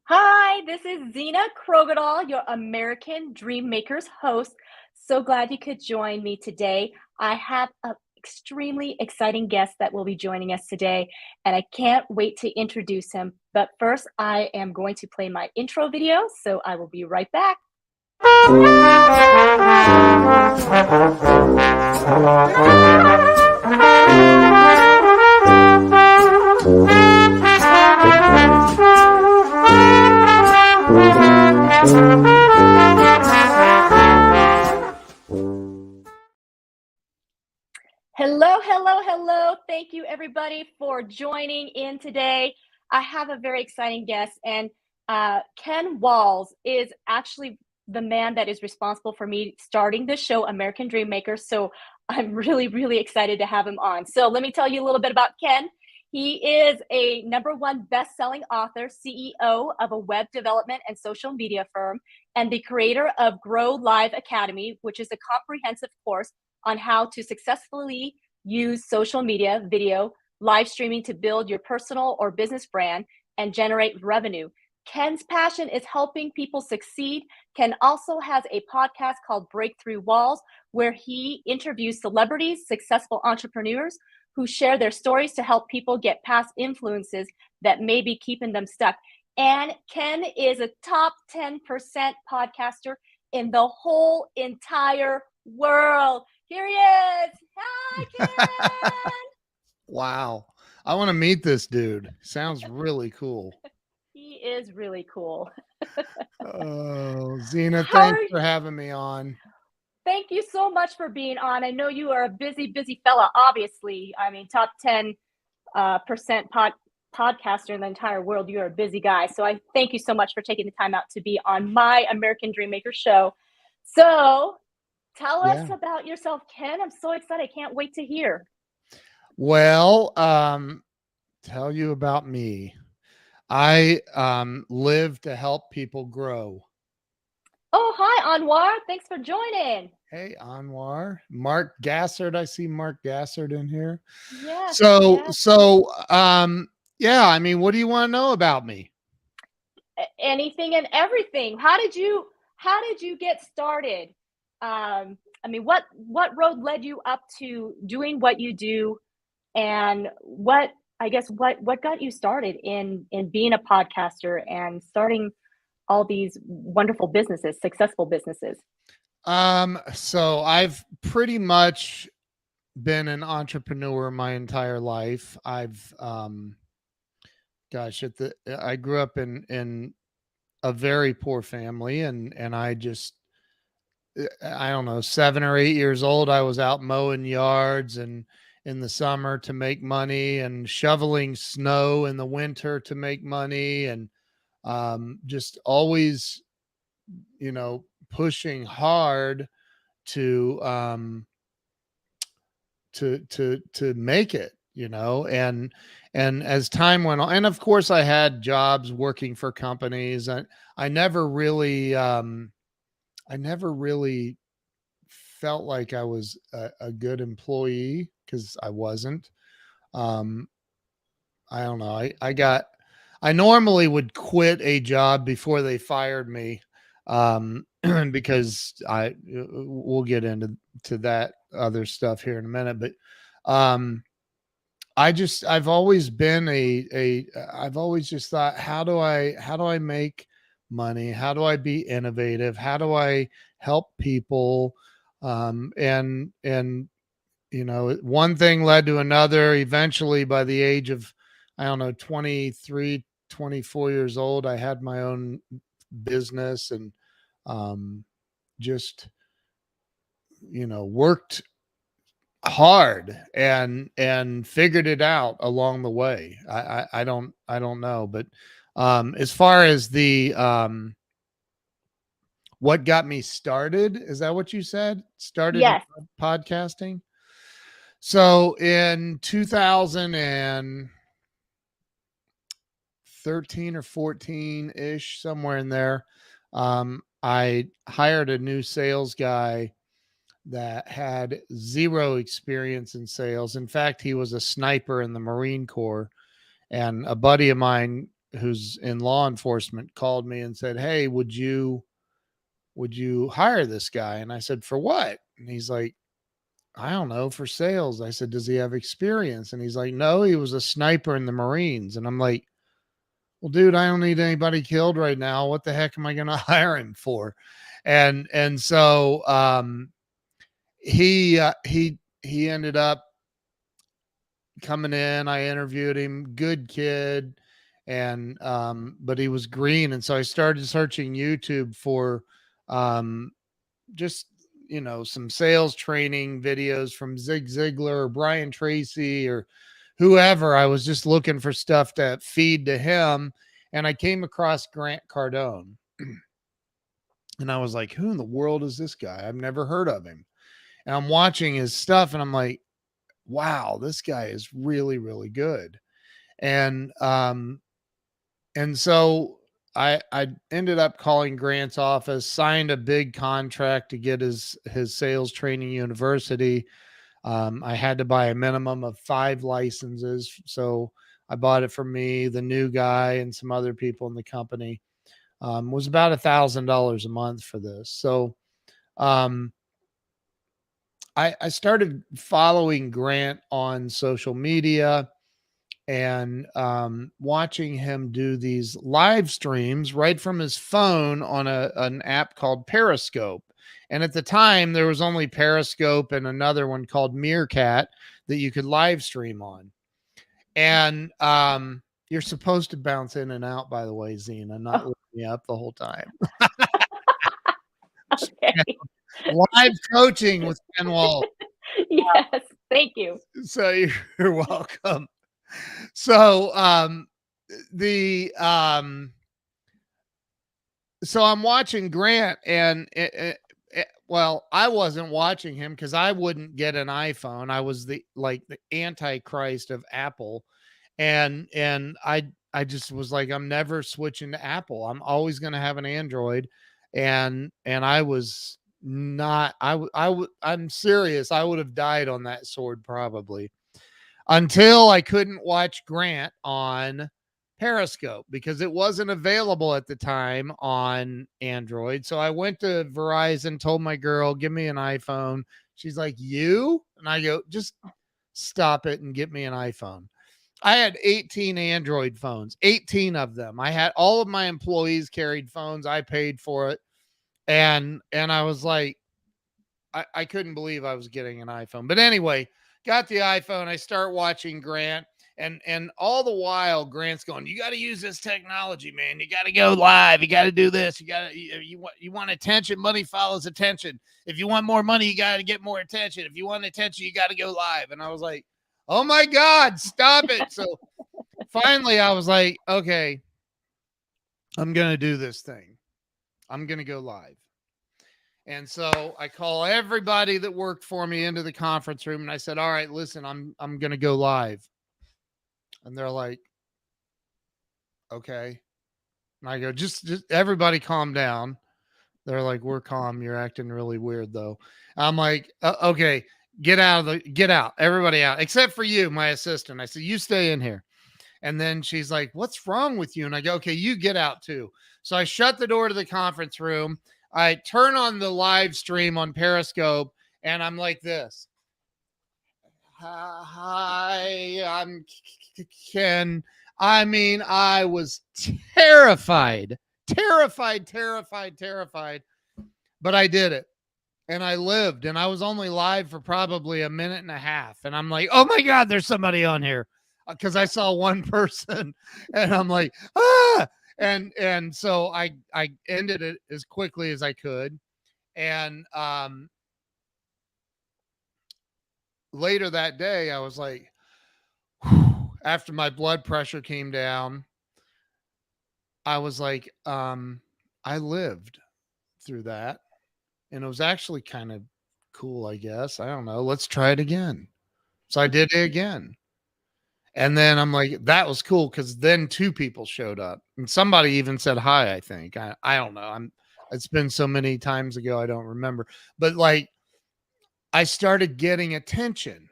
Hi, this is Zena Krogadal, your American Dream Makers host. So glad you could join me today. I have an extremely exciting guest that will be joining us today, and I can't wait to introduce him. But first, I am going to play my intro video, so I will be right back. Hello, hello, hello. Thank you, everybody, for joining in today. I have a very exciting guest, and Ken Walls is actually the man that is responsible for me starting the show, American Dream Maker. So I'm really, really excited to have him on. So let me tell you a little bit about Ken. He is a #1 best-selling author, CEO of a web development and social media firm, and the creator of Grow Live Academy, which is a comprehensive course on how to successfully use social media, video, live streaming to build your personal or business brand and generate revenue. Ken's passion is helping people succeed. Ken also has a podcast called Breakthrough Walls, where he interviews celebrities, successful entrepreneurs who share their stories to help people get past influences that may be keeping them stuck. And Ken is a top 10% podcaster in the whole entire world. Here he is. Hi, Ken. Wow. I want to meet this dude. Sounds really cool. He is really cool. Oh, Zena, How are thanks you? for having me on. Thank you so much for being on. I know you are a busy, busy fella, obviously. I mean, top 10 percent podcaster in the entire world. You're a busy guy. So I thank you so much for taking the time out to be on my American Dream Maker show. So tell us Yeah. about yourself, Ken. I'm so excited. I can't wait to hear. Well, tell you about me. I live to help people grow. Oh, hi, Anwar. Thanks for joining. Hey, Anwar. Mark Gassard. I see Mark Gassard in here. Yes, So, yes. so yeah, I mean, what do you want to know about me? Anything and everything. How did you get started? I mean, what road led you up to doing what you do, and what got you started in being a podcaster and starting all these wonderful businesses, successful businesses? So I've pretty much been an entrepreneur my entire life. I've gosh, I grew up in a very poor family, and I don't know, 7 or 8 years old, I was out mowing yards and in the summer to make money and shoveling snow in the winter to make money, and just always, pushing hard to to make it, and as time went on, and of course I had jobs working for companies. I never really I never really felt like I was a good employee because I wasn't. um I don't know. I normally would quit a job before they fired me, because we'll get into that other stuff here in a minute, but um I've always been I've always just thought, how do I make money? How do I be innovative? How do I help people? And one thing led to another. Eventually, by the age of, I don't know, 23, 24 years old, I had my own business, and just worked hard and figured it out along the way. I don't know, but as far as the what got me started, is that what you said? Started Yes. podcasting. So in 2013 or 14 ish, somewhere in there, I hired a new sales guy that had zero experience in sales. In fact, he was a sniper in the Marine Corps. And a buddy of mine who's in law enforcement called me and said, "Hey, would you hire this guy?" And I said, "For what?" And he's like, "I don't know, for sales." I said, "Does he have experience?" And he's like, "No, he was a sniper in the Marines." And I'm like, "Well, dude, I don't need anybody killed right now. What the heck am I going to hire him for?" And so he ended up coming in. I interviewed him, good kid, and but he was green, and so I started searching YouTube for um just, some sales training videos from Zig Ziglar or Brian Tracy or whoever. I was just looking for stuff to feed to him, and I came across Grant Cardone. And I was like, who in the world is this guy? I've never heard of him. And I'm watching his stuff and I'm like, wow, this guy is really, really good. And so I ended up calling Grant's office, signed a big contract to get his sales training university. I had to buy a minimum of 5 licenses. So I bought it for me, the new guy, and some other people in the company. Was about $1,000 a month for this. So um, I started following Grant on social media and watching him do these live streams right from his phone on an app called Periscope. And at the time, there was only Periscope and another one called Meerkat that you could live stream on. And you're supposed to bounce in and out, by the way, Zine. I'm not looking me up the whole time. Okay. Live coaching with Ken Walls. Yes, thank you. So you're welcome. So the so I'm watching Grant, and well, I wasn't watching him because I wouldn't get an iPhone. I was the antichrist of Apple, and I just was like, I'm never switching to Apple. I'm always going to have an Android, and I was not. I'm serious. I would have died on that sword probably, until I couldn't watch Grant on Periscope because it wasn't available at the time on Android. So I went to Verizon, told my girl, give me an iPhone. She's like, you? And I go, just stop it and get me an iPhone. I had 18 Android phones, 18 of them. I had all of my employees carried phones. I paid for it. And I was like, I couldn't believe I was getting an iPhone. But anyway, got the iPhone. I start watching Grant, and all the while Grant's going, you got to use this technology, man. You got to go live. You got to do this. You want attention. Money follows attention. If you want more money, you got to get more attention. If you want attention, you got to go live. And I was like, oh my God, stop it. So finally I was like, okay, I'm going to do this thing. I'm going to go live. And so I call everybody that worked for me into the conference room and I said, all right, listen, I'm going to go live. And they're like, okay. And I go, just everybody calm down. They're like, we're calm. You're acting really weird though. I'm like, okay, get out. Everybody out, except for you, my assistant. I said, you stay in here. And then she's like, what's wrong with you? And I go, okay, you get out too. So I shut the door to the conference room. I turn on the live stream on Periscope and I'm like this. Hi, I'm Ken. I mean, I was terrified, but I did it and I lived, and I was only live for probably a minute and a half. And I'm like, oh my God, there's somebody on here. Cause I saw one person and I'm like, ah, and so I ended it as quickly as I could. And later that day I was like, whew, after my blood pressure came down, I was like, I lived through that, and it was actually kind of cool, I guess. I don't know, let's try it again. So I did it again. And then I'm like, that was cool, because then 2 people showed up and somebody even said hi, I think. I don't know. It's been so many times ago, I don't remember. But like, I started getting attention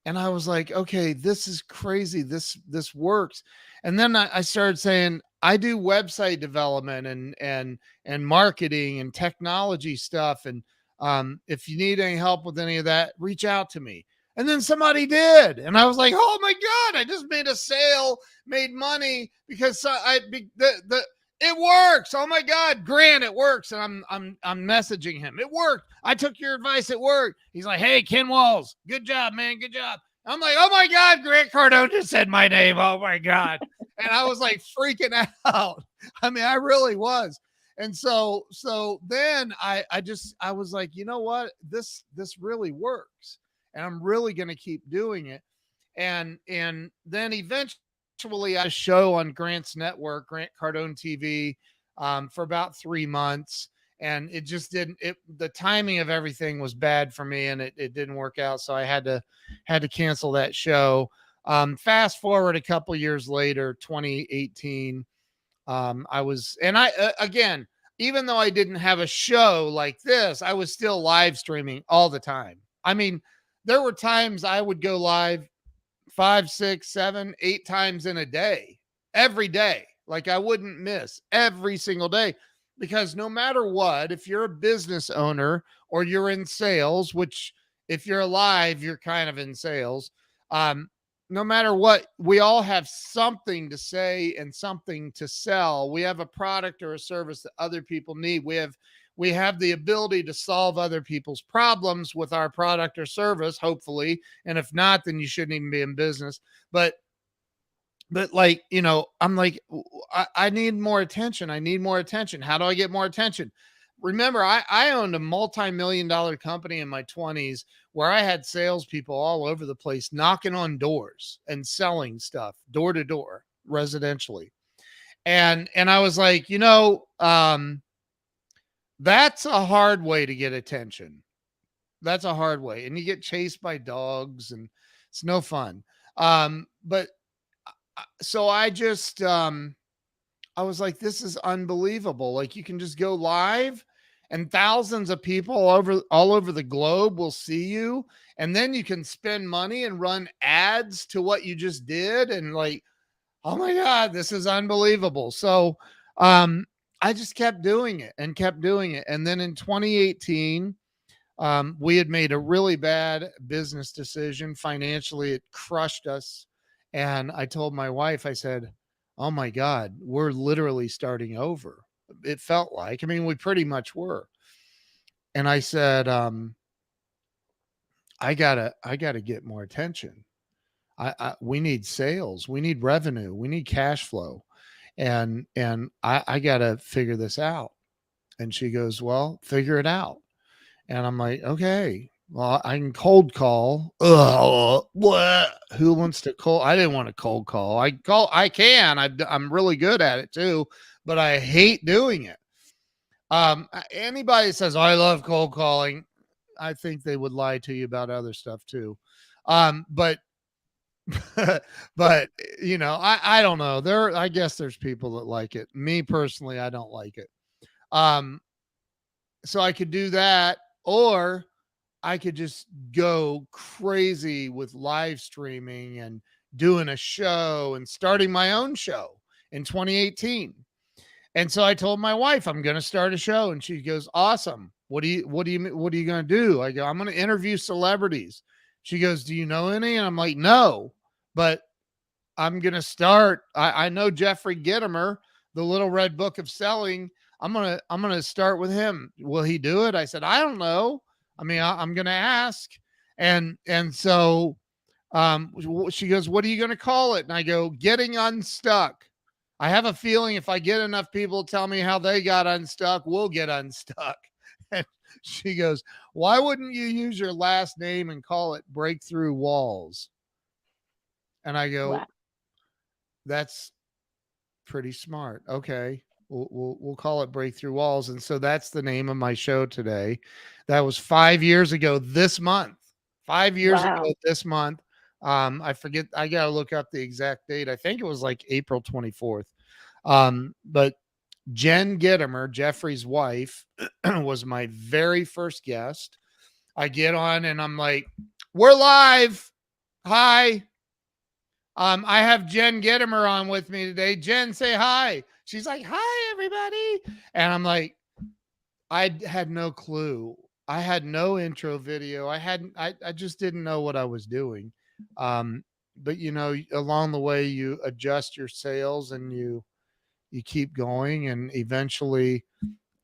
and I was like, okay, this is crazy. This works. And then I started saying, I do website development and marketing and technology stuff. And if you need any help with any of that, reach out to me. And then somebody did. And I was like, oh my God, I just made a sale, made money because it works. Oh my God, Grant, it works. And I'm messaging him. It worked. I took your advice. It worked. He's like, hey, Ken Walls, good job, man. Good job. I'm like, oh my God, Grant Cardone just said my name. Oh my God. And I was like freaking out. I mean, I really was. And so then I was like, you know what? This really works. And I'm really going to keep doing it. And then eventually I show on Grant's network, Grant Cardone TV, for about 3 months. And it just didn't, the timing of everything was bad for me and it didn't work out. So I had to cancel that show. Fast forward a couple years later, 2018, again, even though I didn't have a show like this, I was still live streaming all the time. I mean, there were times I would go live 5, 6, 7, 8 times in a day, every day. Like I wouldn't miss every single day, because no matter what, if you're a business owner or you're in sales, which if you're alive, you're kind of in sales. No matter what, we all have something to say and something to sell. We have a product or a service that other people need. We have the ability to solve other people's problems with our product or service, hopefully. And if not, then you shouldn't even be in business. But like, you know, I'm like, I need more attention. I need more attention. How do I get more attention? Remember, I owned a multi-million-dollar company in my 20s where I had salespeople all over the place knocking on doors and selling stuff door to door residentially. And I was like, you know, that's a hard way to get attention. That's a hard way. And you get chased by dogs and it's no fun. But so I just, I was like, this is unbelievable. Like you can just go live and thousands of people all over the globe will see you. And then you can spend money and run ads to what you just did. And like, oh my God, this is unbelievable. So, I just kept doing it and kept doing it. And then in 2018, we had made a really bad business decision. Financially, it crushed us. And I told my wife, I said, oh my God, we're literally starting over. It felt like, I mean, we pretty much were. And I said, I gotta get more attention. We need sales. We need revenue. We need cash flow. And I gotta figure this out. And she goes, well, figure it out. And I'm like, okay, well, I can cold call. What? Who wants to cold? I didn't want to cold call. I can. I'm really good at it too, but I hate doing it. Anybody says, oh, I love cold calling, I think they would lie to you about other stuff too. But but you know, I don't know. I guess there's people that like it. Me personally, I don't like it. So I could do that, or I could just go crazy with live streaming and doing a show and starting my own show in 2018. And so I told my wife, I'm going to start a show. And she goes, awesome. What are you going to do? I go, I'm going to interview celebrities. She goes, do you know any? And I'm like, no, but I'm going to start. I know Jeffrey Gitomer, the Little Red Book of Selling. I'm going to start with him. Will he do it? I said, I don't know. I mean, I'm going to ask. And so she goes, what are you going to call it? And I go, Getting Unstuck. I have a feeling if I get enough people to tell me how they got unstuck, we'll get unstuck. And she goes, why wouldn't you use your last name and call it Breakthrough Walls? And I go, wow, that's pretty smart. Okay. We'll call it Breakthrough Walls. And so that's the name of my show today. That was 5 years ago this month. 5 years ago this month. I forget, I gotta look up the exact date. I think it was like April 24th. But Jen Gitomer, Jeffrey's wife, was my very first guest. I get on and I'm like, we're live. Hi. I have Jen Gittimer on with me today. Jen, say hi. She's like, hi, everybody. And I'm like, I had no clue. I had no intro video. I just didn't know what I was doing. But you know, along the way you adjust your sails and you keep going, and eventually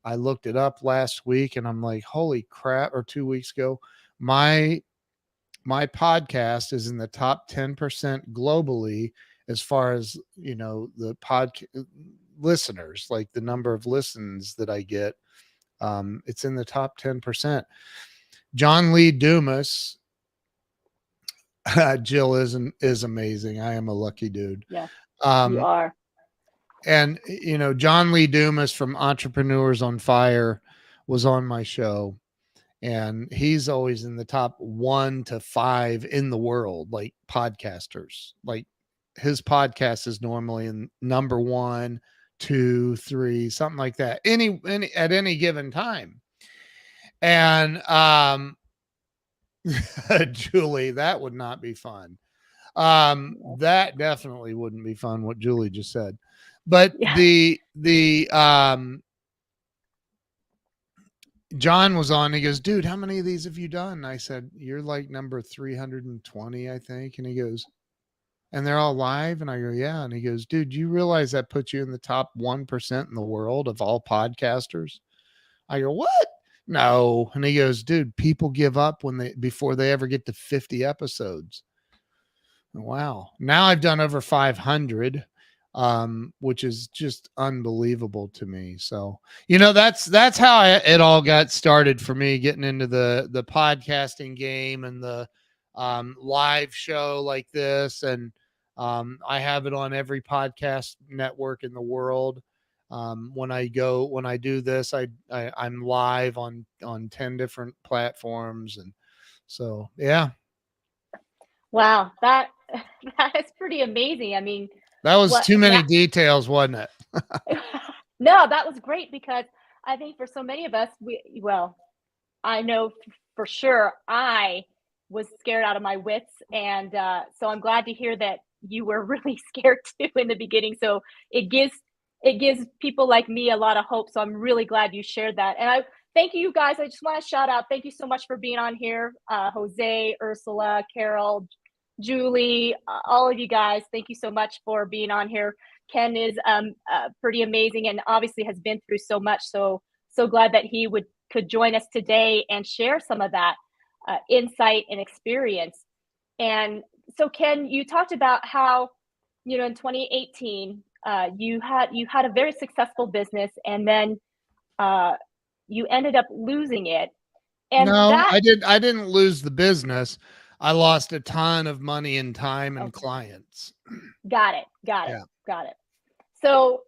I looked it up last week and I'm like, holy crap, or 2 weeks ago, my podcast is in the top 10% globally as far as, you know, the listeners, like the number of listens that I get. It's in the top 10%. John Lee Dumas, Jill is amazing. I am a lucky dude. Yeah, you Um, are. and you know, John Lee Dumas from Entrepreneurs on Fire was on my show, and he's always in the top 1 to 5 in the world, like podcasters. Like his podcast is normally in number 1, 2, 3, something like that, any at any given time. And Julie, that would not be fun. That definitely wouldn't be fun, what Julie just said. But Yeah. the John was on. He goes, dude, how many of these have you done? I said, you're like number 320, I think. And he goes, and they're all live. And I go, yeah. And he goes, dude, you realize that puts you in the top 1% in the world of all podcasters? I go, what? No. And he goes, dude, people give up before they ever get to 50 episodes. Wow. Now I've done over 500, which is just unbelievable to me. So, you know, that's how it all got started for me, getting into the podcasting game and the live show like this. And I have it on every podcast network in the world. When I do this, I'm live on 10 different platforms. And so, yeah. Wow, that that is pretty amazing. I mean, That was what too many that details, wasn't it? no, that was great because I think for so many of us, I know for sure I was scared out of my wits, and so I'm glad to hear that you were really scared too in the beginning. So it gives people like me a lot of hope. So I'm really glad you shared that, and I thank you guys. I just want to shout out. Thank you so much for being on here, Jose, Ursula, Carol, Julie, all of you guys. Thank you so much for being on here. Ken is pretty amazing and obviously has been through so much. So glad that he could join us today and share some of that insight and experience. And so, Ken, you talked about how, you know, in 2018, you had a very successful business, and then you ended up losing it. And No, that I didn't lose the business. I lost a ton of money and time and okay, clients. got it, got it, Yeah. got it. So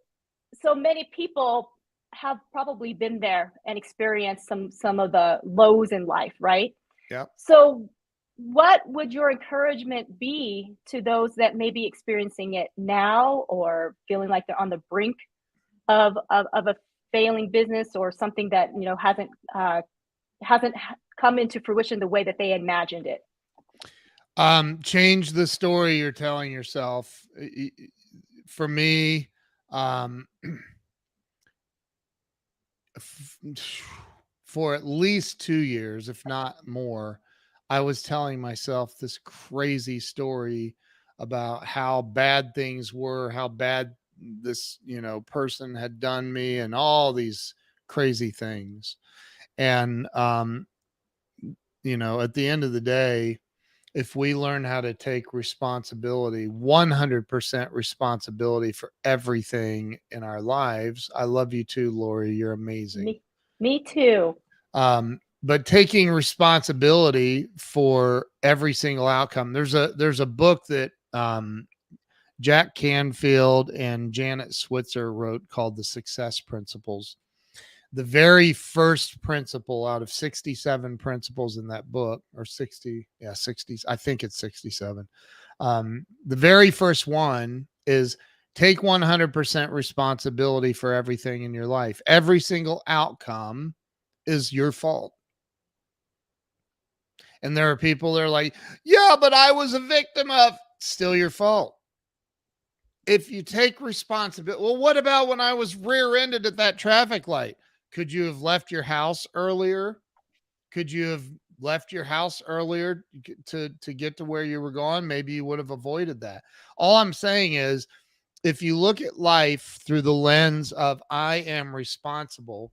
many people have probably been there and experienced some of the lows in life, right? Yep. So what would your encouragement be to those that may be experiencing it now or feeling like they're on the brink of a failing business or something that, you know, hasn't come into fruition the way that they imagined it? Change the story you're telling yourself. For me, um, for at least 2 years, if not more, I was telling myself this crazy story about how bad things were, how bad this, you know, person had done me, and all these crazy things. And, you know, at the end of the day, if we learn how to take responsibility, 100% responsibility for everything in our lives. I love you too, Lori. You're amazing. Me too. But taking responsibility for every single outcome. There's a book that Jack Canfield and Janet Switzer wrote called The Success Principles. The very first principle out of 67 principles in that book, or 60, yeah, 60, I think it's 67. The very first one is take 100% responsibility for everything in your life. Every single outcome is your fault. And there are people that are like, yeah, but I was a victim of, still your fault. if you take responsibility, well, what about when I was rear-ended at that traffic light? Could you have left your house earlier? Could you have left your house earlier to get to where you were going? Maybe you would have avoided that. All I'm saying is, if you look at life through the lens of I am responsible,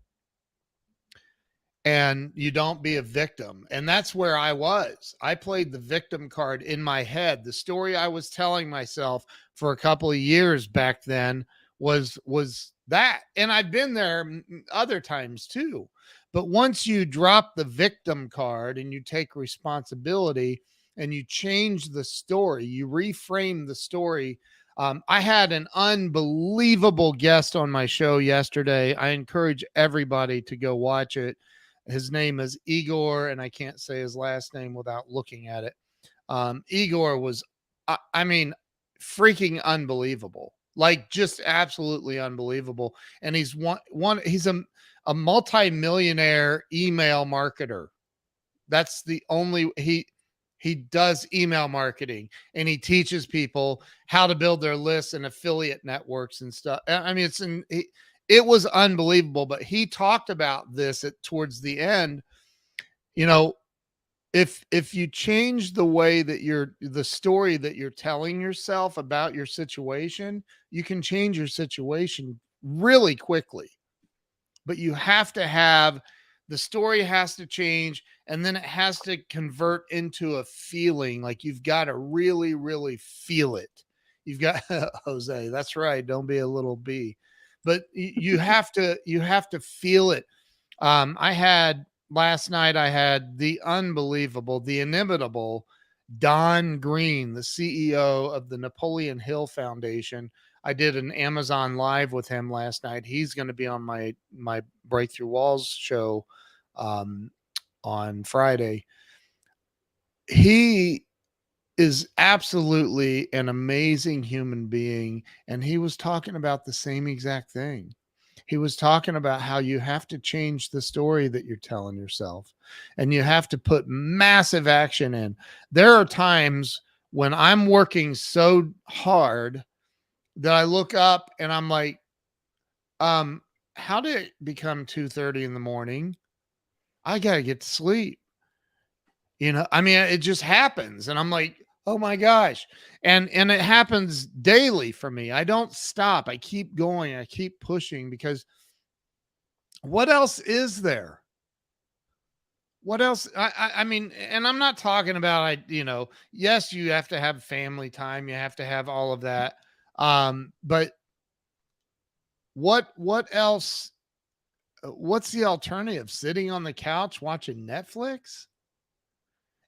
and you don't be a victim. And that's where I was. I played the victim card in my head. The story I was telling myself for a couple of years back then was that. And I've been there other times too. But once you drop the victim card and you take responsibility and you change the story, you reframe the story. I had an unbelievable guest on my show yesterday. I encourage everybody to go watch it. His name is Igor, and I can't say his last name without looking at it. Igor was, I mean, freaking unbelievable, like just absolutely unbelievable. And he's he's a multi-millionaire email marketer. That's the only, he does email marketing, and he teaches people how to build their lists and affiliate networks and stuff. I mean, it was unbelievable, but he talked about this towards the end. You know, if you change the way that the story that you're telling yourself about your situation, you can change your situation really quickly. But you have to have, the story has to change, and then it has to convert into a feeling. Like, you've got to really, really feel it. You've got Jose, that's right. Don't be a little bee. But you have to feel it. Last night I had the unbelievable, the inimitable Don Green, the CEO of the Napoleon Hill Foundation. I did an Amazon Live with him last night. He's going to be on my Breakthrough Walls show on Friday. He is absolutely an amazing human being, and he was talking about the same exact thing. He was talking about how you have to change the story that you're telling yourself, and you have to put massive action in. There are times when I'm working so hard that I look up and I'm like, how did it become 2:30 in the morning? I got to get to sleep. I mean, it just happens. And I'm like, oh my gosh. And it happens daily for me. I don't stop. I keep going. I keep pushing, because what else is there? What else? I mean, and I'm not talking about, yes, you have to have family time. You have to have all of that. But what else? What's the alternative? Sitting on the couch watching Netflix?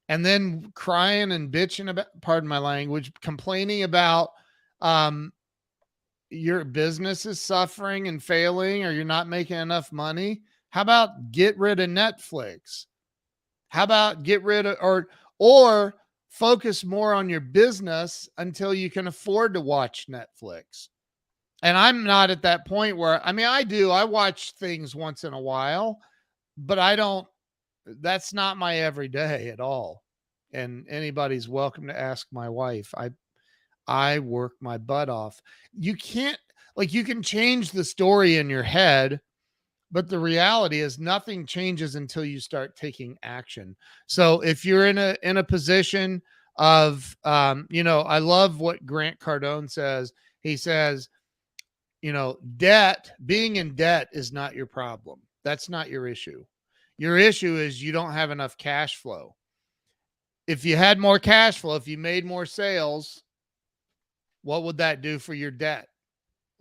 And then crying and bitching about, pardon my language, complaining about your business is suffering and failing, or you're not making enough money. How about get rid of Netflix? How about get rid of, or focus more on your business until you can afford to watch Netflix? And I'm not at that point where, I mean, I watch things once in a while, but that's not my everyday at all. And anybody's welcome to ask my wife. I work my butt off. You can't, you can change the story in your head, but the reality is nothing changes until you start taking action. So if you're in a position of, I love what Grant Cardone says. He says, being in debt is not your problem. That's not your issue. Your issue is you don't have enough cash flow. If you had more cash flow, if you made more sales, what would that do for your debt?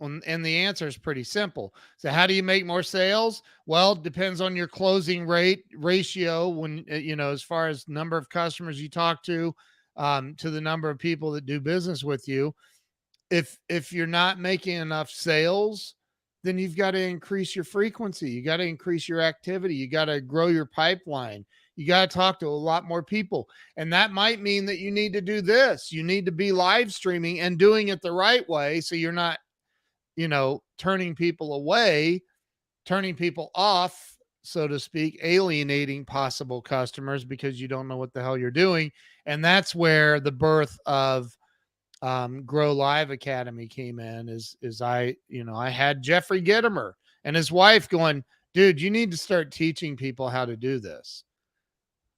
And the answer is pretty simple. So how do you make more sales? Well, it depends on your closing rate ratio, when, as far as number of customers you talk to the number of people that do business with you. If you're not making enough sales, then you've got to increase your frequency. You got to increase your activity. You got to grow your pipeline. You got to talk to a lot more people. And that might mean that you need to do this. You need to be live streaming and doing it the right way. So you're not, turning people away, turning people off, so to speak, alienating possible customers because you don't know what the hell you're doing. And that's where the birth of Grow Live Academy came in is I, I had Jeffrey Gitomer and his wife going, dude, you need to start teaching people how to do this.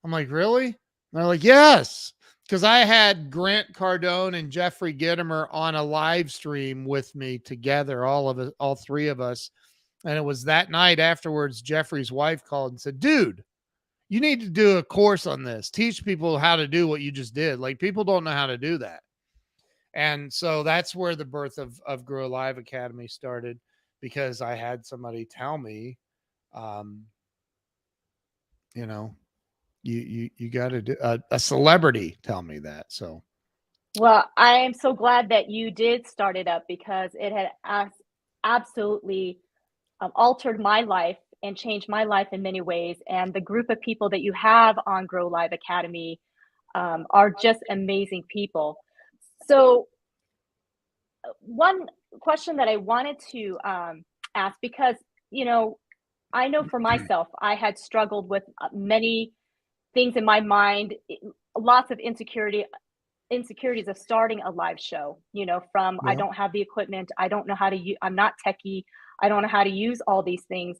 I'm like, really? And they're like, yes. Because I had Grant Cardone and Jeffrey Gitomer on a live stream with me together, all of us, all three of us. And it was that night afterwards, Jeffrey's wife called and said, dude, you need to do a course on this. Teach people how to do what you just did. Like, people don't know how to do that. And so that's where the birth of Grow Live Academy started, because I had somebody tell me, um, you know, you got to do a celebrity tell me that. So, Well, I am so glad that you did start it up, because it had absolutely altered my life and changed my life in many ways. And the group of people that you have on Grow Live Academy are just amazing people. So, one question that I wanted to ask, because, I know for myself, I had struggled with many things in my mind, lots of insecurities of starting a live show, from I yeah. don't have the equipment, I don't know how to use, I'm not techie, I don't know how to use all these things.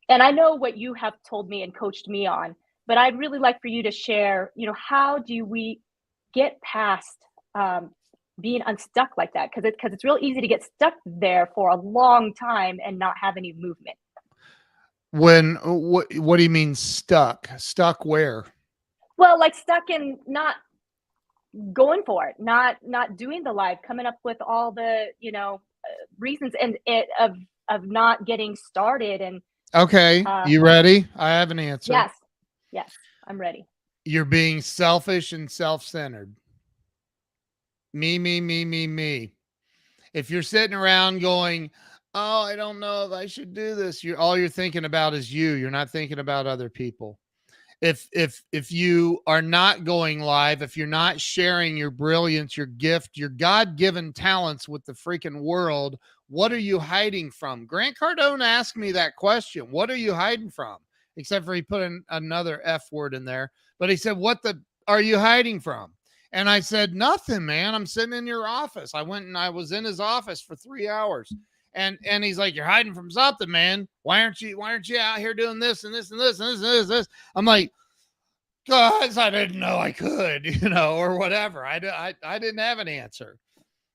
And I know what you have told me and coached me on, but I'd really like for you to share, how do we get past being unstuck like that? Because it's real easy to get stuck there for a long time and not have any movement. What do you mean stuck? Stuck where? Well, like stuck in not going for it, not doing the live, coming up with all the reasons and it of not getting started. And Okay, uh you ready? I have an answer. yes, yes, I'm ready. You're being selfish and self-centered. Me. If you're sitting around going, "Oh, I don't know if I should do this," you're thinking about is you. You're not thinking about other people. If you are not going live, if you're not sharing your brilliance, your gift, your God-given talents with the freaking world, what are you hiding from? Grant Cardone asked me that question. What are you hiding from? Except for he put in another F word in there. But he said, what the are you hiding from? And I said, nothing, man. I'm sitting in your office. I went and I was in his office for 3 hours. And he's like, you're hiding from something, man. Why aren't you out here doing this and this and this and this and this? I'm like, because I didn't know I could, or whatever. I didn't have an answer.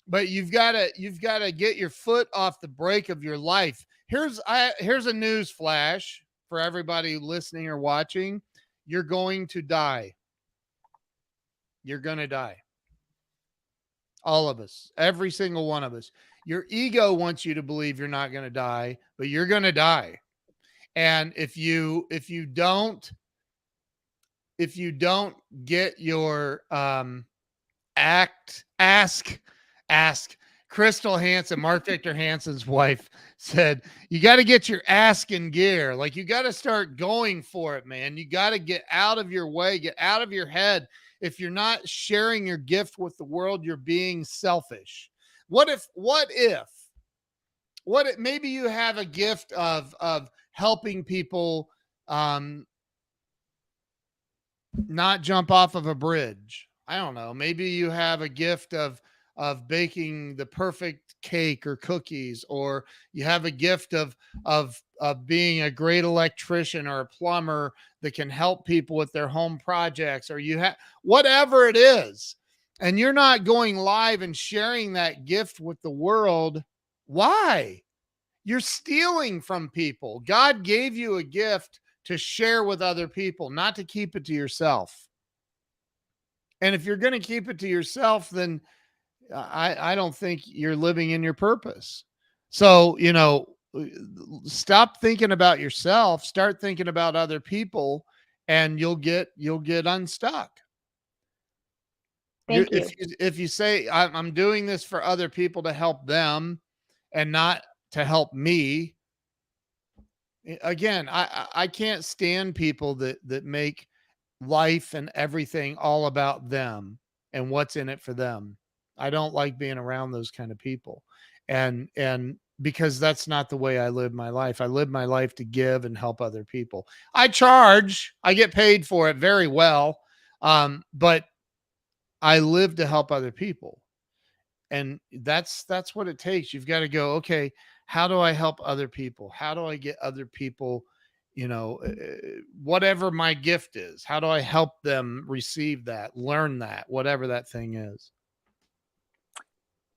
But you've got to get your foot off the brake of your life. Here's a news flash for everybody listening or watching. You're going to die. You're going to die. All of us, every single one of us. Your ego wants you to believe you're not going to die, but you're going to die. And if you don't get your ask Crystal Hansen, Mark Victor Hansen's wife, said, you got to get your ask in gear. Like, you got to start going for it, man. You got to get out of your way, get out of your head. If you're not sharing your gift with the world, you're being selfish. What if maybe you have a gift of helping people not jump off of a bridge. I don't know. Maybe you have a gift of baking the perfect cake or cookies, or you have a gift of being a great electrician or a plumber that can help people with their home projects, or you have whatever it is, and you're not going live and sharing that gift with the world. Why? You're stealing from people. God gave you a gift to share with other people, not to keep it to yourself. And if you're going to keep it to yourself, then I don't think you're living in your purpose. So, stop thinking about yourself, start thinking about other people, and you'll get unstuck. Thank you. If you say, I'm doing this for other people to help them and not to help me, again, I can't stand people that make life and everything all about them and what's in it for them. I don't like being around those kind of people. And because that's not the way I live my life. I live my life to give and help other people. I get paid for it very well. But I live to help other people. and that's what it takes. You've got to go, okay, how do I help other people? How do I get other people, whatever my gift is, how do I help them receive that, learn that, whatever that thing is?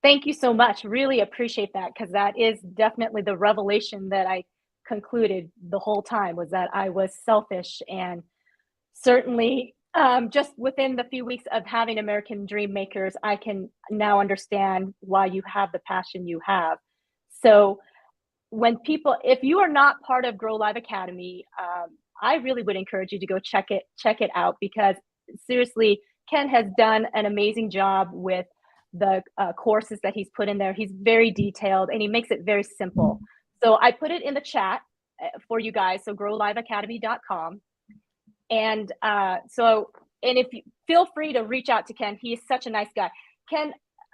Thank you so much. Really appreciate that, because that is definitely the revelation that I concluded the whole time, was that I was selfish. And certainly, just within the few weeks of having American Dream Makers, I can now understand why you have the passion you have. So, when people, if you are not part of Grow Live Academy, I really would encourage you to go check it out, because seriously, Ken has done an amazing job with the courses that he's put in there. He's very detailed and he makes it very simple. So I put it in the chat for you guys. So growliveacademy.com. And and if you feel free to reach out to Ken, he is such a nice guy. Ken,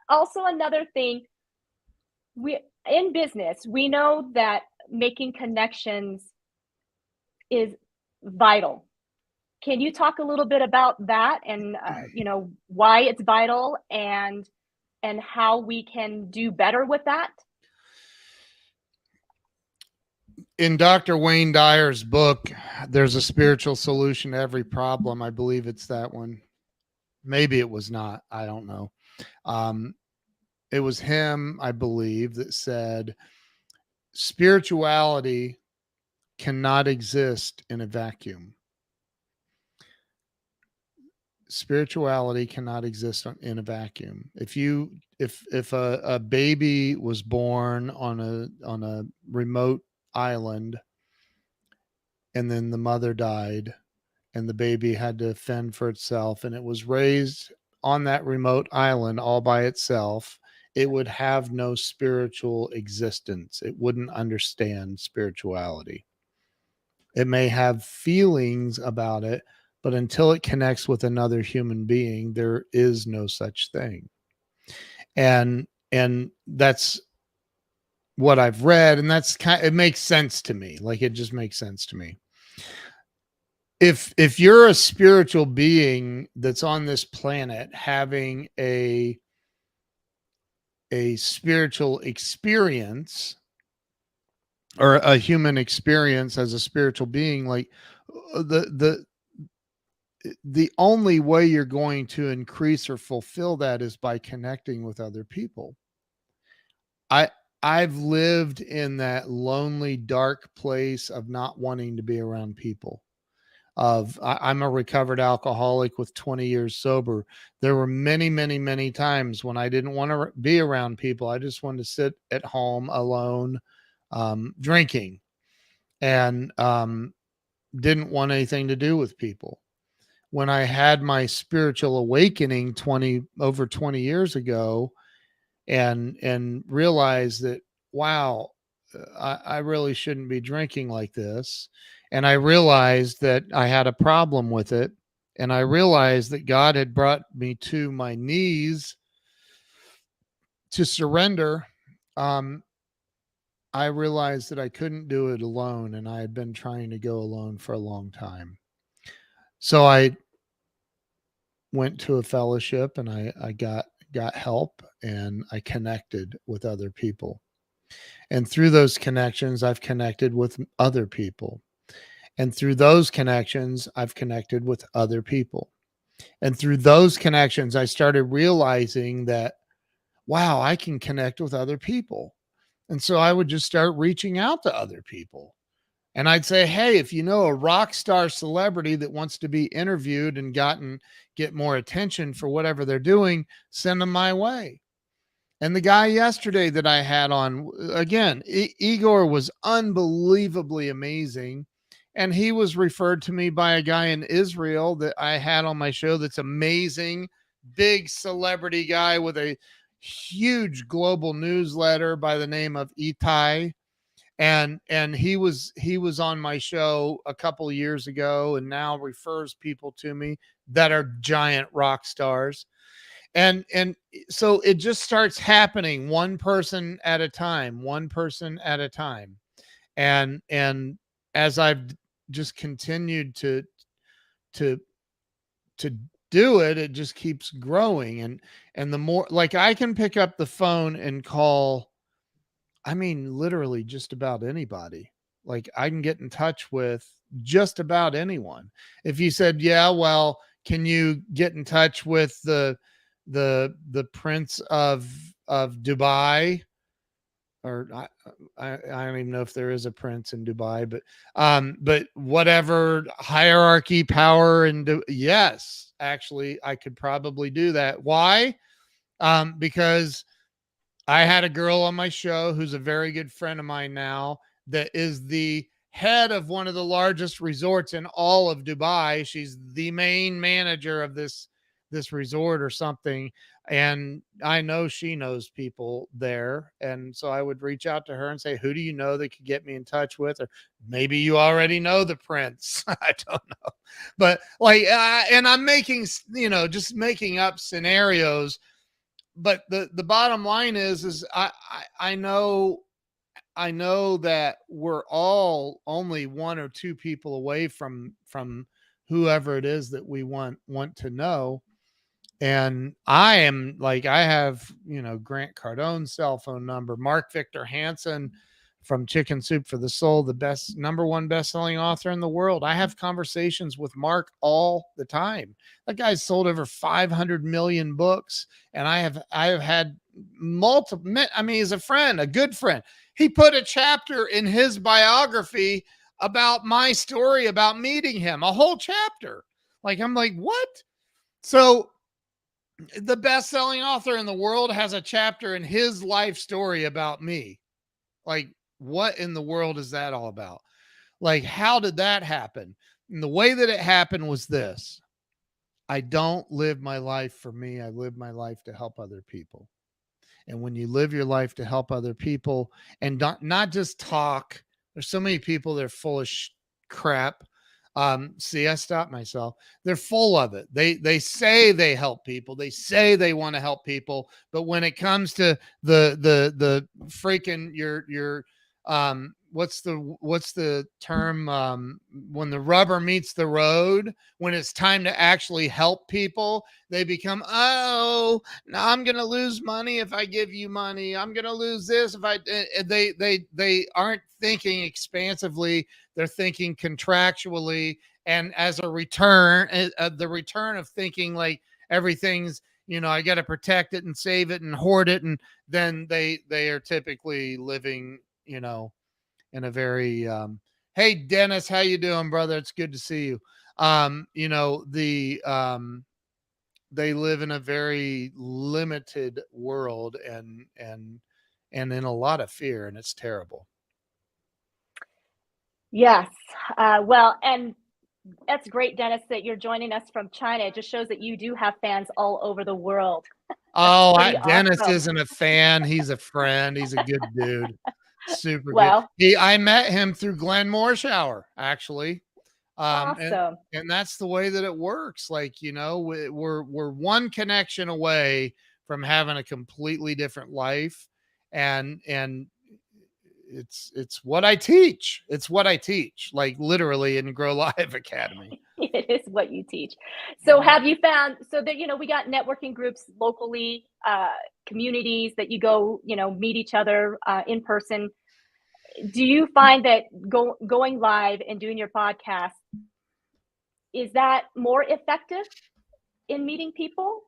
also another thing, we in business, we know that making connections is vital. Can you talk a little bit about that, and why it's vital, and how we can do better with that? In Dr. Wayne Dyer's book, There's a Spiritual Solution to Every Problem. I believe it's that one. Maybe it was not. I don't know. It was him, I believe, that said spirituality cannot exist in a vacuum. Spirituality cannot exist in a vacuum. If a baby was born on a remote island, and then the mother died, and the baby had to fend for itself, and it was raised on that remote island all by itself, it would have no spiritual existence. It wouldn't understand spirituality. It may have feelings about it, but until it connects with another human being, there is no such thing. And that's what I've read, and it makes sense to me. Like, it just makes sense to me. If you're a spiritual being that's on this planet having a spiritual experience, or a human experience as a spiritual being, like, the only way you're going to increase or fulfill that is by connecting with other people. I've lived in that lonely, dark place of not wanting to be around people. I'm a recovered alcoholic with 20 years sober. There were many, many, many times when I didn't want to be around people. I just wanted to sit at home alone, drinking, and didn't want anything to do with people. When I had my spiritual awakening over 20 years ago, and realized that, wow, I really shouldn't be drinking like this. And I realized that I had a problem with it. And I realized that God had brought me to my knees to surrender. I realized that I couldn't do it alone, and I had been trying to go alone for a long time. So I went to a fellowship, and I got help, and I connected with other people. And through those connections, I've connected with other people. And through those connections, I've connected with other people. And through those connections, I started realizing that, wow, I can connect with other people. And so I would just start reaching out to other people. And I'd say, hey, if you know a rock star celebrity that wants to be interviewed and get more attention for whatever they're doing, send them my way. And the guy yesterday that I had on, again, Igor was unbelievably amazing. And he was referred to me by a guy in Israel that I had on my show that's amazing, big celebrity guy with a huge global newsletter by the name of Itai. And he was on my show a couple of years ago, and now refers people to me that are giant rock stars. And so it just starts happening, one person at a time. And as I've just continued to do it, it just keeps growing. And the more, like, I can pick up the phone and call, I mean, literally just about anybody. Like, I can get in touch with just about anyone. If you said, yeah, well, can you get in touch with the prince of Dubai? Or I don't even know if there is a prince in Dubai, but whatever hierarchy, power, and yes, actually, I could probably do that. Why? Because I had a girl on my show who's a very good friend of mine now, that is the head of one of the largest resorts in all of Dubai. She's the main manager of this resort or something. And I know she knows people there. And so I would reach out to her and say, who do you know that could get me in touch with? Or maybe you already know the prince. I don't know. But like, and I'm making, just making up scenarios. But the bottom line is I know that we're all only one or two people away from whoever it is that we want to know. And I am like, I have, Grant Cardone's cell phone number, Mark Victor Hansen from Chicken Soup for the Soul, the best number one best-selling author in the world. I have conversations with Mark all the time. That guy's sold over 500 million books. And I have had multiple, I mean, he's a friend, a good friend. He put a chapter in his biography about my story about meeting him, a whole chapter. Like, I'm like, what? So the best-selling author in the world has a chapter in his life story about me. Like, what in the world is that all about? Like, how did that happen? And the way that it happened was this: I don't live my life for me. I live my life to help other people. And when you live your life to help other people and not just talk, there's so many people that are full of crap. See, I stopped myself. They're full of it. They say they help people. They say they want to help people, but when it comes to the freaking your what's the term, when the rubber meets the road, when it's time to actually help people, they become, oh, now I'm going to lose money if I give you money. I'm going to lose this if I, they aren't thinking expansively. They're thinking contractually. And as a return, the return of thinking like everything's, I got to protect it and save it and hoard it. And then they are typically living, in a very, hey, Dennis, how you doing, brother? It's good to see you. They live in a very limited world and in a lot of fear, and it's terrible. Yes. Well, and that's great, Dennis, that you're joining us from China. It just shows that you do have fans all over the world. Oh, Dennis awesome. isn't a fan. He's a friend. He's a good dude. Super well, good. I met him through Glenn Morshower, actually. Awesome. And that's the way that it works. Like, we're one connection away from having a completely different life. And it's what I teach. It's what I teach, like literally in Grow Live Academy. It is what you teach. So have you found, so that, we got networking groups locally, communities that you go, meet each other in person. Do you find that going live and doing your podcast, is that more effective in meeting people?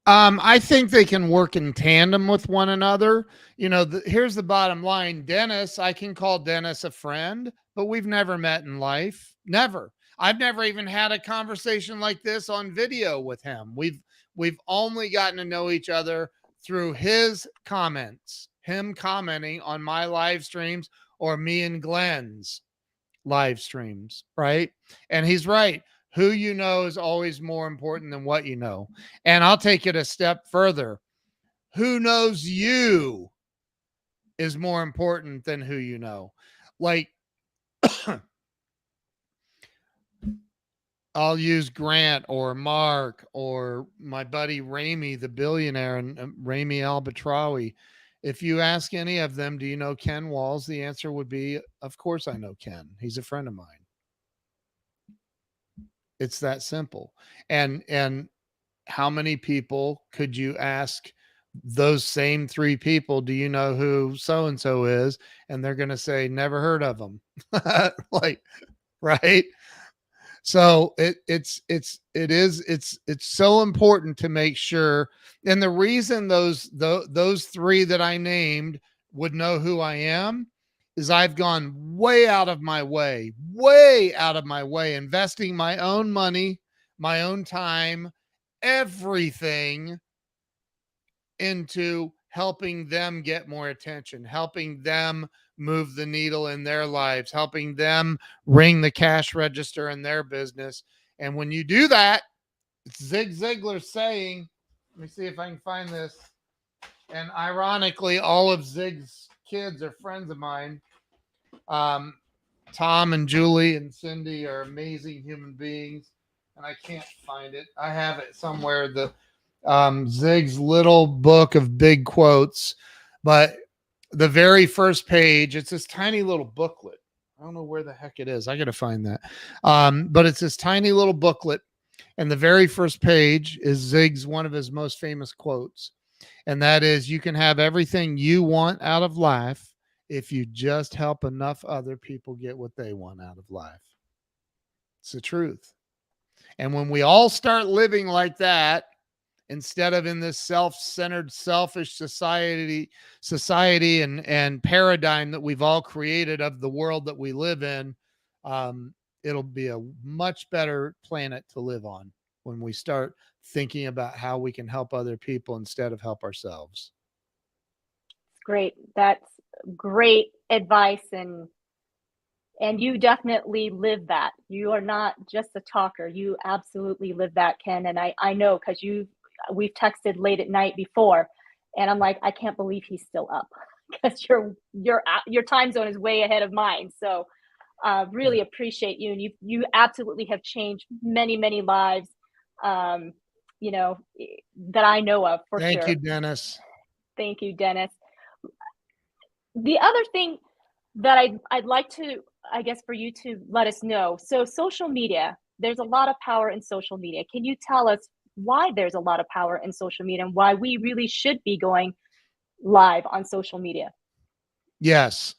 I think they can work in tandem with one another. Here's the bottom line. Dennis, I can call Dennis a friend, but we've never met in life. Never. I've never even had a conversation like this on video with him. We've only gotten to know each other through his comments, him commenting on my live streams or me and Glenn's live streams, right? And he's right. Who you know is always more important than what you know. And I'll take it a step further. Who knows you is more important than who you know. Like, I'll use Grant or Mark or my buddy Ramy, the billionaire, and Ramy Albatrawi. If you ask any of them, do you know Ken Walls? The answer would be, of course I know Ken. He's a friend of mine. It's that simple. And how many people could you ask those same three people, do you know who so and so is? And they're going to say, never heard of them. Like, right? So it's so important to make sure. And the reason those three that I named would know who I am is I've gone way out of my way, investing my own money, my own time, everything into helping them get more attention, helping them move the needle in their lives, helping them ring the cash register in their business. And when you do that, it's Zig Ziglar saying, let me see if I can find this. And ironically, all of Zig's kids are friends of mine. Tom and Julie and Cindy are amazing human beings. And I can't find it. I have it somewhere. The Zig's little book of big quotes, but the very first page, it's this tiny little booklet. I don't know where the heck it is. I got to find that. But it's this tiny little booklet. And the very first page is Zig's one of his most famous quotes. And that is, you can have everything you want out of life if you just help enough other people get what they want out of life. It's the truth. And when we all start living like that, instead of in this self-centered, selfish society and paradigm that we've all created of the world that we live in, it'll be a much better planet to live on when we start thinking about how we can help other people instead of help ourselves. Great. That's great advice. And you definitely live that. You are not just a talker. You absolutely live that, Ken. And I know, because we've texted late at night before, and I'm like, I can't believe he's still up, because your time zone is way ahead of mine. So really appreciate you. And you absolutely have changed many, many lives, that I know of, for sure. Thank you, Dennis. Thank you, Dennis. The other thing that I'd like to, I guess, for you to let us know. So social media, there's a lot of power in social media. Can you tell us why there's a lot of power in social media and why we really should be going live on social media? Yes.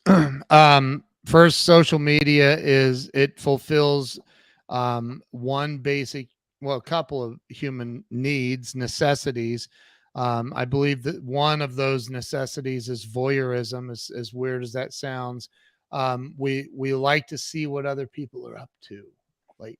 First, social media it fulfills one basic, well, a couple of human needs, necessities. I believe that one of those necessities is voyeurism, as weird as that sounds. We like to see what other people are up to. Like,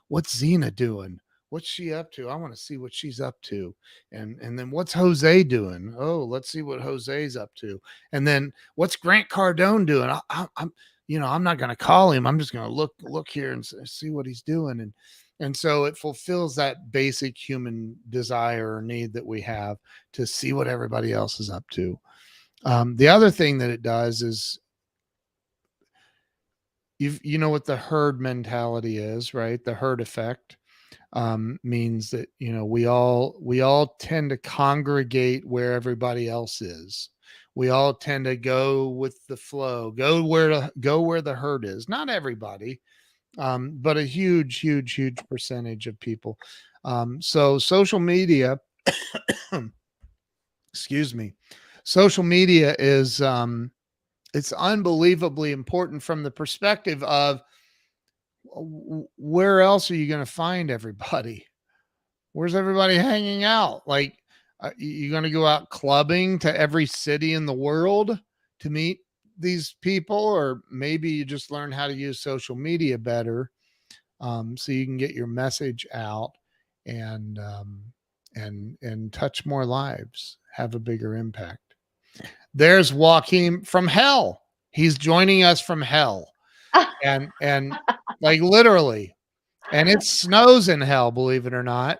what's Xena doing? What's she up to? I want to see what she's up to. And then what's Jose doing? Oh, let's see what Jose's up to. And then what's Grant Cardone doing? I'm not going to call him. I'm just going to look here and see what he's doing. And so it fulfills that basic human desire or need that we have to see what everybody else is up to. The other thing that it does is, you know what the herd mentality is, right? The herd effect means that, we all tend to congregate where everybody else is. We all tend to go with the flow, go where the herd is. Not everybody, but a huge percentage of people. So social media, excuse me, social media is, it's unbelievably important from the perspective of, where else are you going to find everybody? Where's everybody hanging out? Like, you're going to go out clubbing to every city in the world to meet these people, or maybe you just learn how to use social media better, so you can get your message out and touch more lives, have a bigger impact. There's Joaquin from hell. He's joining us from hell, and like, literally, and it snows in hell, believe it or not.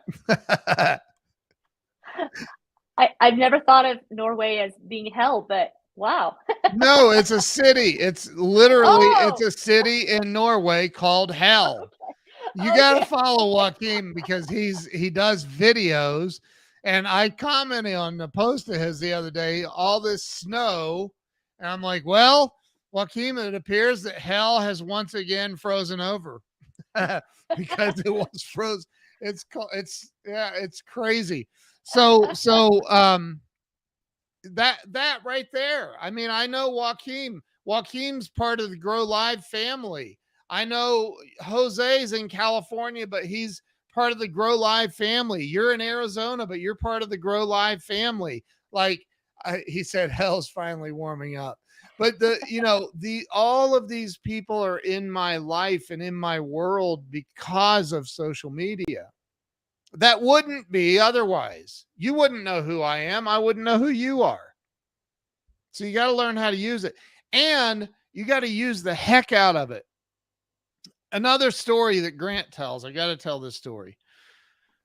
I've never thought of Norway as being hell, but wow. No, it's a city. It's literally, it's a city in Norway called Hell. Okay. You got to follow Joaquin, because he does videos, and I commented on the post of his the other day, all this snow, and I'm like, well, Joaquin, it appears that hell has once again frozen over. because it was frozen. It's crazy. So that right there. I mean, I know Joaquin. Joaquin's part of the Grow Live family. I know Jose's in California, but he's part of the Grow Live family. You're in Arizona, but you're part of the Grow Live family. Like he said, hell's finally warming up. But the all of these people are in my life and in my world because of social media. That wouldn't be otherwise. You wouldn't know who I am. I wouldn't know who you are. So you got to learn how to use it. And you got to use the heck out of it. Another story that Grant tells, I got to tell this story.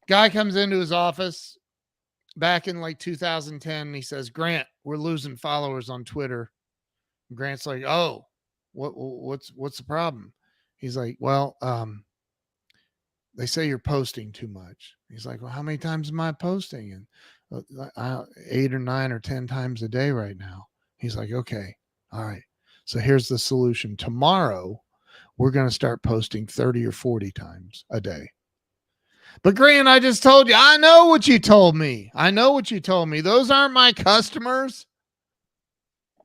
Guy comes into his office back in like 2010. And he says, Grant, we're losing followers on Twitter. And Grant's like, oh, what's the problem? He's like, well, they say you're posting too much. He's like, well, how many times am I posting? And 8 or 9 or 10 times a day right now. He's like, okay, all right. So here's the solution. Tomorrow, we're going to start posting 30 or 40 times a day. But Grant, I just told you, I know what you told me. I know what you told me. Those aren't my customers.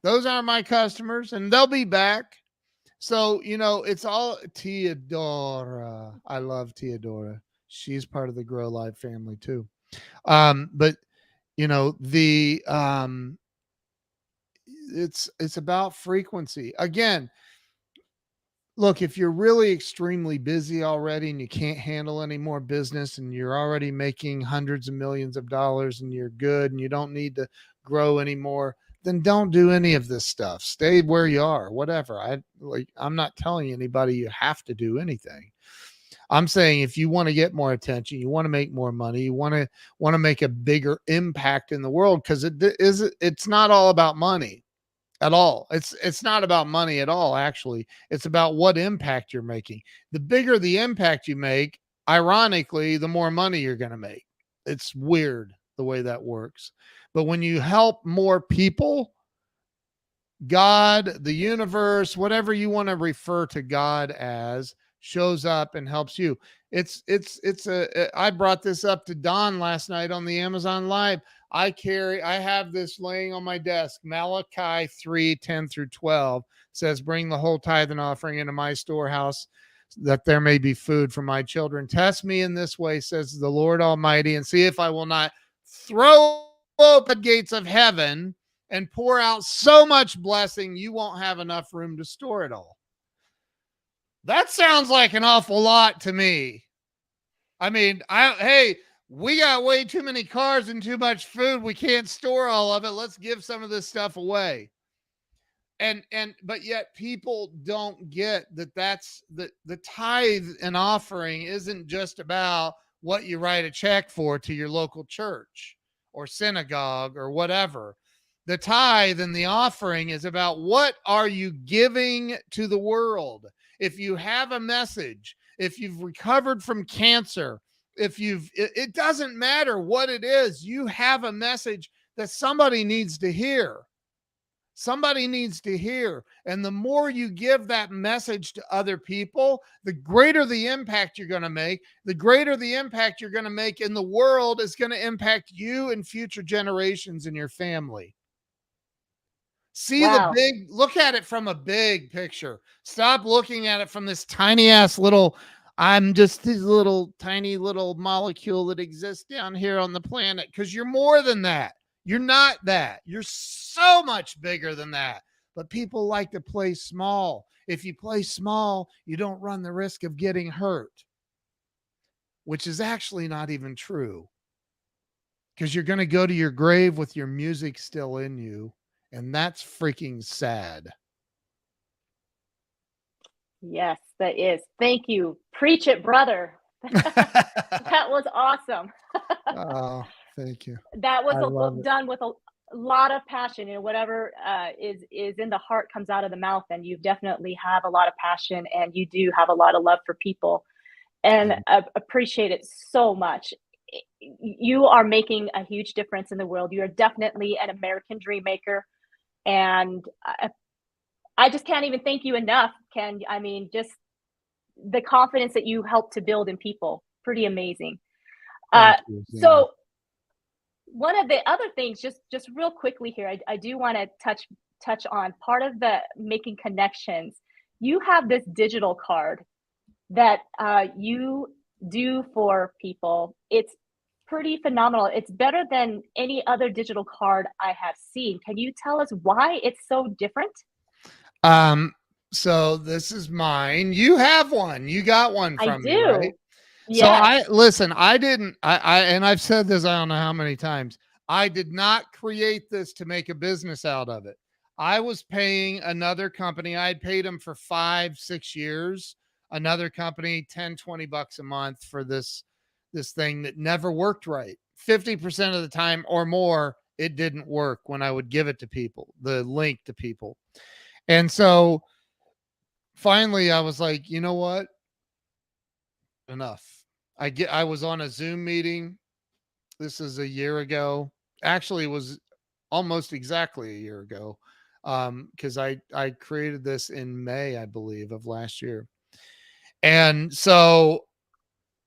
Those aren't my customers, and they'll be back. So, it's all Teodora. I love Teodora. She's part of the Grow Live family too. But it's about frequency. Again, look, if you're really extremely busy already and you can't handle any more business and you're already making hundreds of millions of dollars and you're good and you don't need to grow anymore, then don't do any of this stuff. Stay where you are, whatever. I'm not telling anybody you have to do anything. I'm saying if you want to get more attention, you want to make more money, you want to make a bigger impact in the world, because it's not all about money at all. It's not about money at all, actually. It's about what impact you're making. The bigger the impact you make, ironically, the more money you're going to make. It's weird the way that works. But when you help more people, God, the universe, whatever you want to refer to God as, shows up and helps you. I brought this up to Don last night on the Amazon Live. I have this laying on my desk. Malachi 3:10-12 says, bring the whole tithe and offering into my storehouse, that there may be food for my children. Test me in this way, says the Lord Almighty, and see if I will not throw open gates of heaven and pour out so much blessing you won't have enough room to store it all. That sounds like an awful lot to me. I mean, hey, we got way too many cars and too much food. We can't store all of it. Let's give some of this stuff away. But yet people don't get that that's the tithe and offering isn't just about what you write a check for to your local church or synagogue or whatever. The tithe and the offering is about what are you giving to the world. If you have a message, if you've recovered from cancer, it doesn't matter what it is, you have a message that somebody needs to hear. Somebody needs to hear. And the more you give that message to other people, the greater the impact you're going to make. The greater the impact you're going to make in the world is going to impact you and future generations in your family. See Wow. look at it from a big picture. Stop looking at it from this tiny ass little, I'm just this little tiny little molecule that exists down here on the planet, because you're more than that. You're not that. You're so much bigger than that. But people like to play small. If you play small, you don't run the risk of getting hurt, which is actually not even true, because you're going to go to your grave with your music still in you. And that's freaking sad. Yes, that is. Thank you. Preach it, brother. That was awesome. Oh, thank you. That was done with a lot of passion, and whatever is in the heart comes out of the mouth, and you definitely have a lot of passion, and you do have a lot of love for people, and appreciate it so much. You are making a huge difference in the world. You are definitely an American dream maker, and I just can't even thank you enough, Ken. I mean, just the confidence that you help to build in people. Pretty amazing. Thank you, Zena. So one of the other things, just real quickly here, I do want to touch on part of the making connections. You have this digital card that you do for people. It's pretty phenomenal. It's better than any other digital card I have seen. Can you tell us why it's so different? So this is mine. You have one. You got one I from me, right? do. So Yes. and I've said this, I don't know how many times. I did not create this to make a business out of it. I was paying another company. I had paid them for 5-6 years. Another company, 10-20 bucks a month for this thing that never worked right. 50% of the time or more, it didn't work when I would give it to people, the link to people. And so finally I was like, you know what? Enough. I was on a Zoom meeting. This is a year ago. Actually, it was almost exactly a year ago. Because I created this in May, I believe, of last year. And so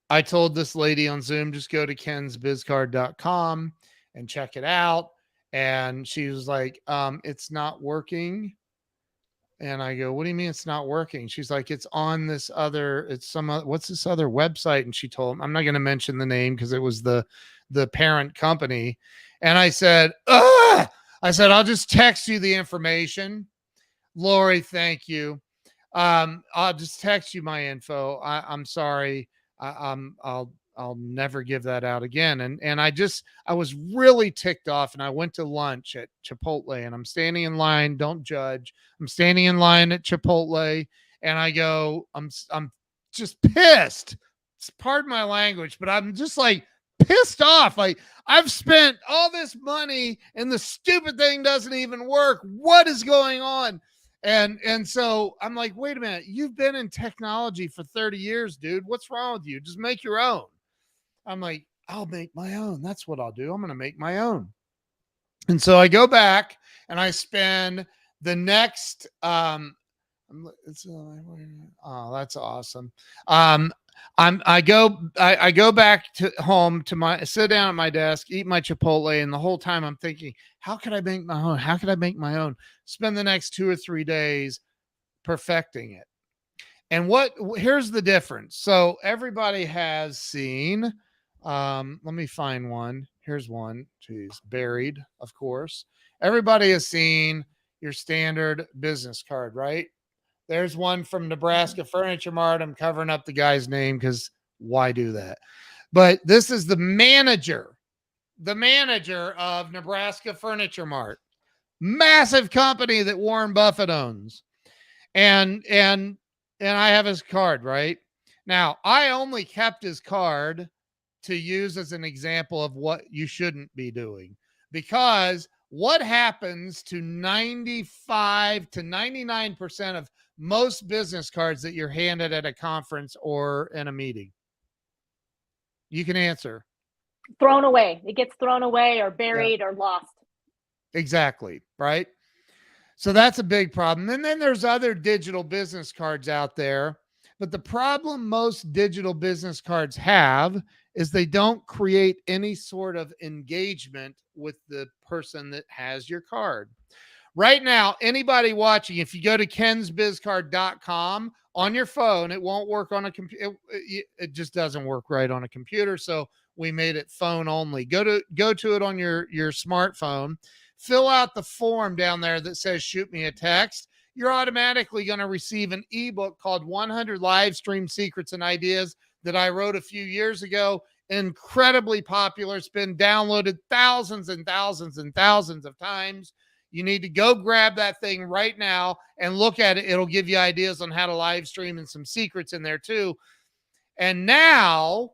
I told this lady on Zoom, just go to kensbizcard.com and check it out. And she was like, it's not working. And I go, what do you mean it's not working? She's like, it's on this other, it's some, what's this other website? And she told him, I'm not going to mention the name because it was the parent company. And I said, ugh! I said, I'll just text you the information. Lori, thank you. I'll just text you my info. I'm sorry. I'll never give that out again. And I was really ticked off, and I went to lunch at Chipotle, and I'm standing in line. Don't judge. I'm standing in line at Chipotle, and I go, I'm just pissed. Pardon my language, but I'm just like pissed off. Like, I've spent all this money and the stupid thing doesn't even work. What is going on? And so I'm like, wait a minute, you've been in technology for 30 years, dude. What's wrong with you? Just make your own. I'm like, I'll make my own. That's what I'll do. I'm going to make my own. And so I go back and I spend the next, oh, that's awesome. I go back to home to sit down at my desk, eat my Chipotle. And the whole time I'm thinking, how could I make my own? How could I make my own? Spend the next 2 or 3 days perfecting it. And here's the difference. So everybody has seen, let me find one. Here's one. Geez, buried, of course. Everybody has seen your standard business card, right? There's one from Nebraska Furniture Mart. I'm covering up the guy's name because why do that? But this is the manager of Nebraska Furniture Mart, massive company that Warren Buffett owns. And I have his card, right? Now, I only kept his card to use as an example of what you shouldn't be doing, because what happens to 95 to 99% of most business cards that you're handed at a conference or in a meeting? You can answer. Thrown away. It gets thrown away or buried or lost. Exactly. Right. So that's a big problem. And then there's other digital business cards out there. But the problem most digital business cards have is they don't create any sort of engagement with the person that has your card. Right now, anybody watching, if you go to kensbizcard.com on your phone, it won't work on a computer. It just doesn't work right on a computer. So we made it phone only. Go to it on your smartphone. Fill out the form down there that says shoot me a text. You're automatically going to receive an ebook called 100 Live Stream Secrets and Ideas that I wrote a few years ago. Incredibly popular. It's been downloaded thousands and thousands and thousands of times. You need to go grab that thing right now and look at it. It'll give you ideas on how to live stream and some secrets in there too. And now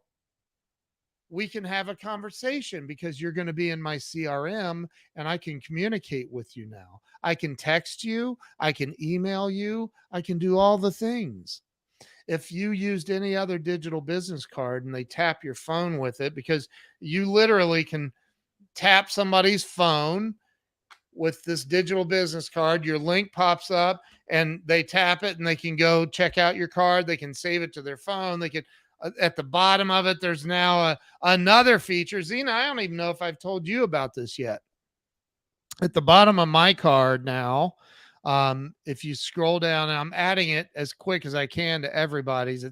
we can have a conversation because you're going to be in my CRM and I can communicate with you now. I can text you. I can email you. I can do all the things. If you used any other digital business card and they tap your phone with it, because you literally can tap somebody's phone, with this digital business card. Your link pops up and they tap it and they can go check out your card. They can save it to their phone. They can, at the bottom of it, there's now another feature. Zena, I don't even know if I've told you about this yet. At the bottom of my card now, if you scroll down, and I'm adding it as quick as I can to everybody's,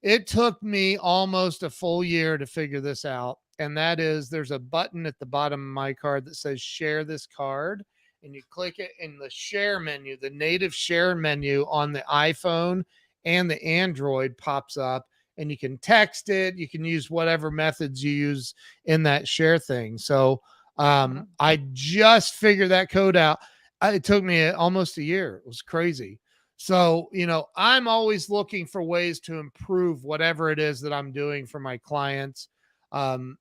it took me almost a full year to figure this out. And that is, there's a button at the bottom of my card that says share this card. And you click it in the share menu, the native share menu on the iPhone and the Android pops up, and you can text it. You can use whatever methods you use in that share thing. So I just figured that code out. It took me almost a year. It was crazy. So, I'm always looking for ways to improve whatever it is that I'm doing for my clients. And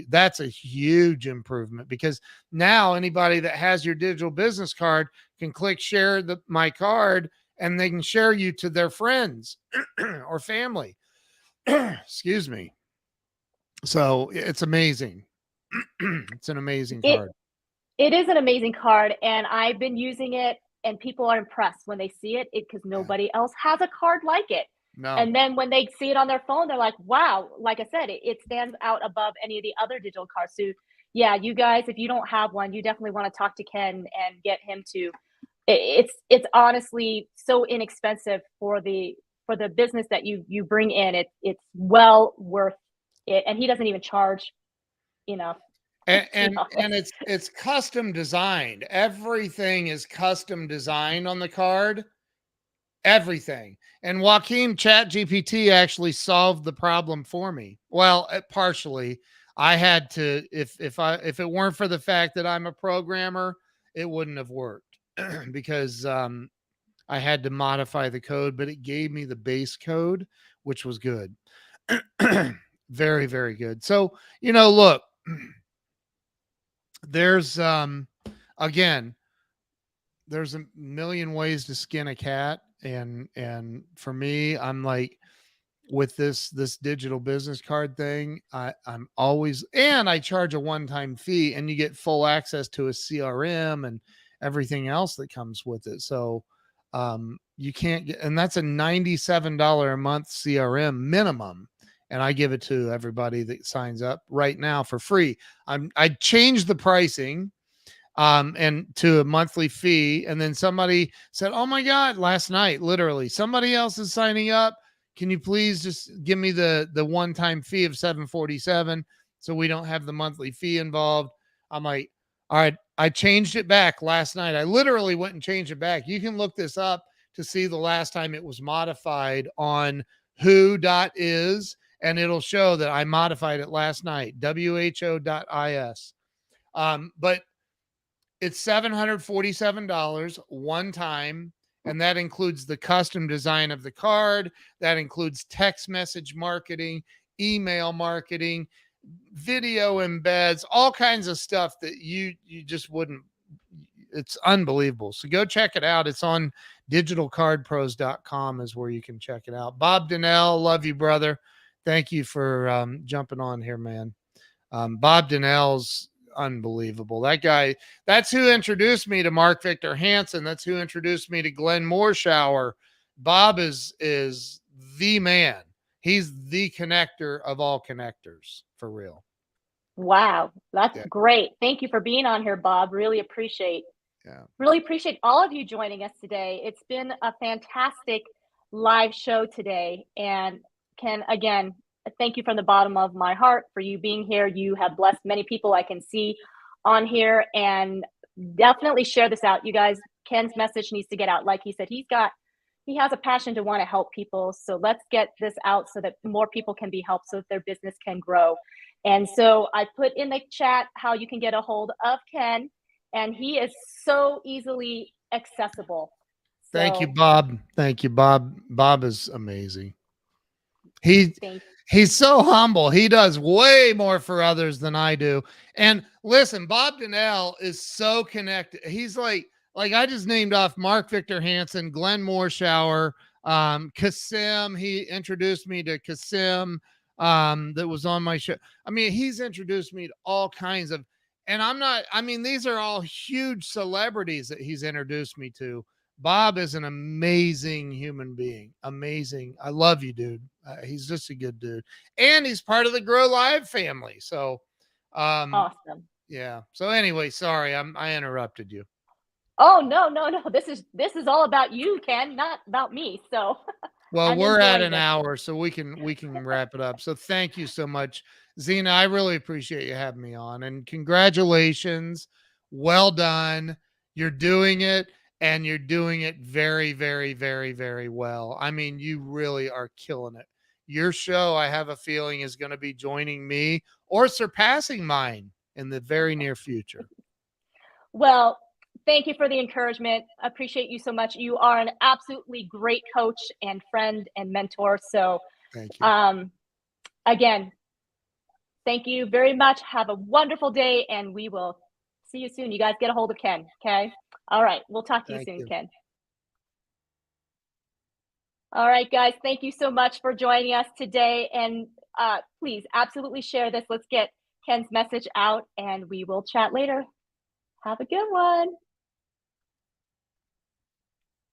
that's a huge improvement, because now anybody that has your digital business card can click share my card, and they can share you to their friends or family. Excuse me. So it's amazing. It's an amazing card. It is an amazing card, and I've been using it, and people are impressed when they see it because nobody else has a card like it. No. And then when they see it on their phone, they're like, wow, like I said, it stands out above any of the other digital cards. So yeah, you guys, if you don't have one, you definitely want to talk to Ken and get him to. It's honestly so inexpensive for the business that you bring in. It's well worth it, and he doesn't even charge enough. And it's custom designed. Everything is custom designed on the card. Everything. And Joaquin ChatGPT actually solved the problem for me. Well, partially. I had to, if it weren't for the fact that I'm a programmer, it wouldn't have worked because I had to modify the code, but it gave me the base code, which was good. Very, very good. So, look, there's again, there's a million ways to skin a cat. And for me, I'm like, with this digital business card thing, I'm always, and I charge a one-time fee, and you get full access to a CRM and everything else that comes with it. So you can't get, and that's a $97 a month CRM minimum. And I give it to everybody that signs up right now for free. I changed the pricing and to a monthly fee. And then somebody said, oh my God, last night, literally, somebody else is signing up. Can you please just give me the one-time fee of $747 so we don't have the monthly fee involved? I'm like, all right, I changed it back last night. I literally went and changed it back. You can look this up to see the last time it was modified on who.is, and it'll show that I modified it last night, who.is. But it's $747 one time, and that includes the custom design of the card. That includes text message marketing, email marketing, video embeds, all kinds of stuff that you just wouldn't. It's unbelievable. So go check it out. It's on digitalcardpros.com is where you can check it out. Bob Donnell, love you, brother. Thank you for jumping on here, man. Bob Donnell's unbelievable. That guy, that's who introduced me to Mark Victor Hansen. That's who introduced me to Glenn Morshower. Bob is the man. He's the connector of all connectors, for real. Wow, that's great. Thank you for being on here, Bob. Really appreciate all of you joining us today. It's been a fantastic live show today. And Ken, again, thank you from the bottom of my heart for you being here. You have blessed many people I can see on here, and definitely share this out. You guys, Ken's message needs to get out. Like he said, he has a passion to want to help people. So let's get this out so that more people can be helped, so that their business can grow. And so I put in the chat how you can get a hold of Ken, and he is so easily accessible. So, thank you, Bob. Thank you, Bob. Bob is amazing. He's so humble. He does way more for others than I do. And listen, Bob Donnell is so connected. He's like I just named off Mark Victor Hansen, Glenn Morshower, Kasim. He introduced me to Kasim that was on my show. I mean, he's introduced me to all kinds of, and I'm not, I mean, these are all huge celebrities that he's introduced me to. Bob is an amazing human being. Amazing. I love you, dude. He's just a good dude. And he's part of the Grow Live family. So, Awesome. yeah. So anyway, sorry, I interrupted you. Oh, no, no, no. This is all about you, Ken, not about me. So Well, I'm we're at enjoying an this. hour, so we can wrap it up. So thank you so much, Zena. I really appreciate you having me on, and congratulations. Well done. You're doing it, and you're doing it very, very, very, very well. I mean, you really are killing it. Your show, I have a feeling, is going to be joining me or surpassing mine in the very near future. Well, thank you for the encouragement. I appreciate you so much. You are an absolutely great coach and friend and mentor. So, Thank you. again, thank you very much. Have a wonderful day, and we will see you soon. You guys get a hold of Ken. Okay. All right. We'll talk to you Thank soon, you. Ken. All right, guys. Thank you so much for joining us today. And please absolutely share this. Let's get Ken's message out, and we will chat later. Have a good one.